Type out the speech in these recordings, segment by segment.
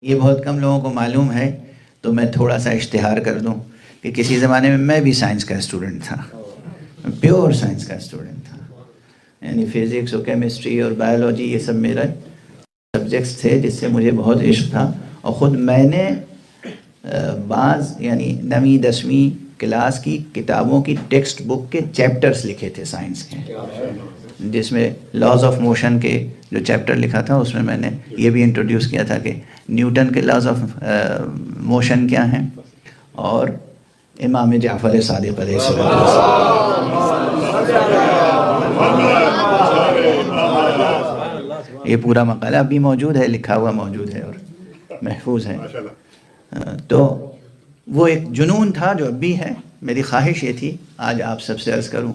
یہ بہت کم لوگوں کو معلوم ہے، تو میں تھوڑا سا اشتہار کر دوں کہ کسی زمانے میں میں بھی سائنس کا اسٹوڈنٹ تھا، پیور سائنس کا اسٹوڈنٹ تھا، یعنی فزکس اور کیمسٹری اور بایولوجی یہ سب میرا سبجیکٹس تھے جس سے مجھے بہت عشق تھا. اور خود میں نے بعض یعنی 9ویں 10ویں کلاس کی کتابوں کی ٹیکسٹ بک کے چیپٹرز لکھے تھے سائنس کے، جس میں لاز آف موشن کے جو چیپٹر لکھا تھا اس میں نے یہ بھی انٹروڈیوس کیا تھا کہ نیوٹن کے لاز آف موشن کیا ہیں اور امام جعفر صادق علیہ السلام. یہ پورا مقالہ اب بھی موجود ہے، لکھا ہوا موجود ہے اور محفوظ ہے. تو وہ ایک جنون تھا جو اب بھی ہے. میری خواہش یہ تھی آج آپ سب سے عرض کروں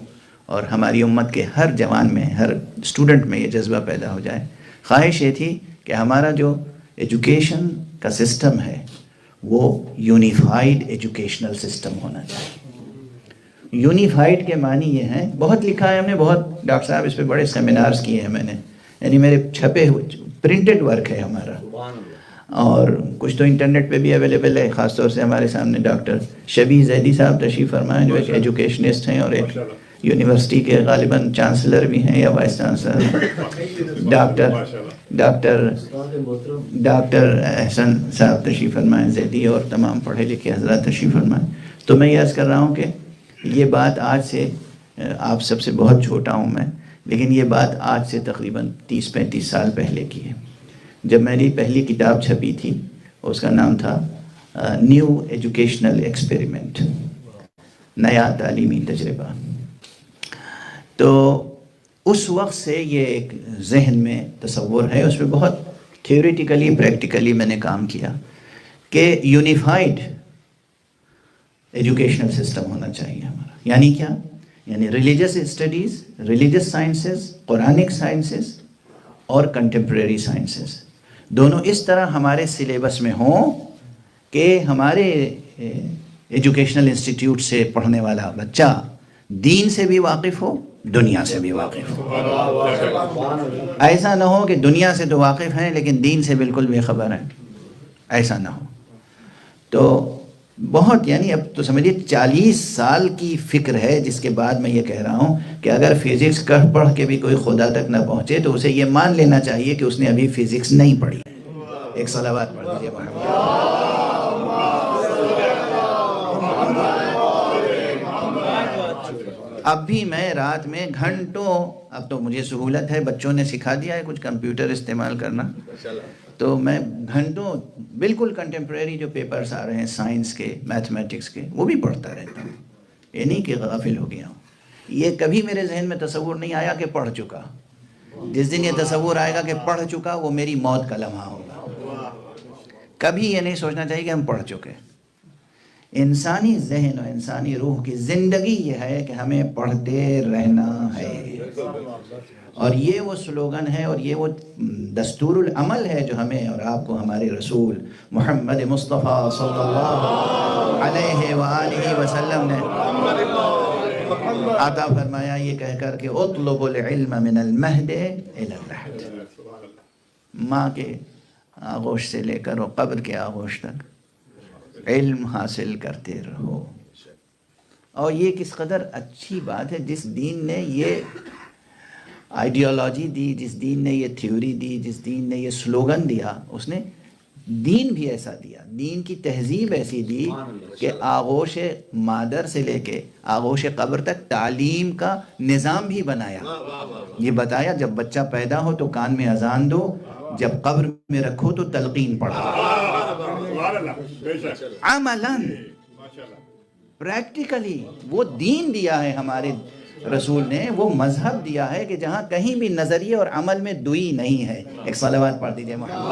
اور ہماری امت کے ہر جوان میں، ہر اسٹوڈنٹ میں یہ جذبہ پیدا ہو جائے. خواہش یہ تھی کہ ہمارا جو ایجوکیشن کا سسٹم ہے وہ یونیفائڈ ایجوکیشنل سسٹم ہونا چاہیے. یونیفائڈ کے معنی یہ ہیں، بہت لکھا ہے ہم نے، بہت ڈاکٹر صاحب اس پہ بڑے سیمینارز کیے ہیں میں نے، یعنی میرے چھپے ہوئے پرنٹڈ ورک ہے ہمارا، اور کچھ تو انٹرنیٹ پہ بھی اویلیبل ہے. خاص طور سے ہمارے سامنے ڈاکٹر شبیہ زیدی صاحب تشریف فرمائیں جو ایک ایجوکیشنسٹ ہیں اور ایک یونیورسٹی کے غالباً چانسلر بھی ہیں یا وائس چانسلر. ڈاکٹر احسن صاحب تشریف فرمائیں زیدی، اور تمام پڑھے لکھے حضرات تشریف فرمائیں. تو میں یہ عرض کر رہا ہوں کہ یہ بات آج سے، آپ سب سے بہت چھوٹا ہوں میں، لیکن یہ بات آج سے تقریباً 30-35 سال پہلے کی ہے، جب میری پہلی کتاب چھپی تھی. اس کا نام تھا نیو ایجوکیشنل ایکسپیریمنٹ، نیا تعلیمی تجربہ. تو اس وقت سے یہ ایک ذہن میں تصور ہے، اس پہ بہت تھیوریٹیکلی پریکٹیکلی میں نے کام کیا کہ یونیفائڈ ایجوکیشنل سسٹم ہونا چاہیے ہمارا. یعنی کیا؟ یعنی religious studies, religious sciences, Quranic sciences اور کنٹمپریری سائنسز دونوں اس طرح ہمارے سلیبس میں ہوں کہ ہمارے ایجوکیشنل انسٹیٹیوٹ سے پڑھنے والا بچہ دین سے بھی واقف ہو، دنیا سے بھی واقف ہو. ایسا نہ ہو کہ دنیا سے تو واقف ہیں لیکن دین سے بالکل بے خبر ہیں، ایسا نہ ہو. تو بہت، یعنی اب تو سمجھیے 40 سال کی فکر ہے جس کے بعد میں یہ کہہ رہا ہوں کہ اگر فزکس پڑھ کے بھی کوئی خدا تک نہ پہنچے تو اسے یہ مان لینا چاہیے کہ اس نے ابھی فزکس نہیں پڑھی. ایک صلوات پڑھ دیجیے محمد. اب بھی میں رات میں گھنٹوں، اب تو مجھے سہولت ہے، بچوں نے سکھا دیا ہے کچھ کمپیوٹر استعمال کرنا، تو میں گھنٹوں بالکل کنٹمپریری جو پیپرز آ رہے ہیں سائنس کے، میتھمیٹکس کے، وہ بھی پڑھتا رہتا ہوں. یہ نہیں کہ غافل ہو گیا ہوں. یہ کبھی میرے ذہن میں تصور نہیں آیا کہ پڑھ چکا. جس دن یہ تصور آئے گا کہ پڑھ چکا، وہ میری موت کا لمحہ ہوگا. کبھی یہ نہیں سوچنا چاہیے کہ ہم پڑھ چکے. انسانی ذہن اور انسانی روح کی زندگی یہ ہے کہ ہمیں پڑھتے رہنا ہے، اور یہ وہ سلوگن ہے اور یہ وہ دستور العمل ہے جو ہمیں اور آپ کو ہمارے رسول محمد مصطفیٰ صلی اللہ علیہ وآلہ وسلم نے عطا فرمایا، یہ کہہ کر کہ اطلب العلم من المہد الی اللحد. ماں کے آغوش سے لے کر اور قبر کے آغوش تک علم حاصل کرتے رہو. اور یہ کس قدر اچھی بات ہے، جس دین نے یہ آئیڈیالوجی دی، جس دین نے یہ تھیوری دی، جس دین نے یہ سلوگن دیا، اس نے دین بھی ایسا دیا، دین کی تہذیب ایسی دی کہ آغوش مادر سے لے کے آغوش قبر تک تعلیم کا نظام بھی بنایا. یہ بتایا جب بچہ پیدا ہو تو کان میں اذان دو، جب قبر میں رکھو تو تلقین پڑھو. عملاً پریکٹیکلی وہ دین دیا ہے ہمارے رسول نے، وہ مذہب دیا ہے کہ جہاں کہیں بھی نظریے اور عمل میں دوئی نہیں ہے. ایک صلوات پڑھ دیجئے محمد.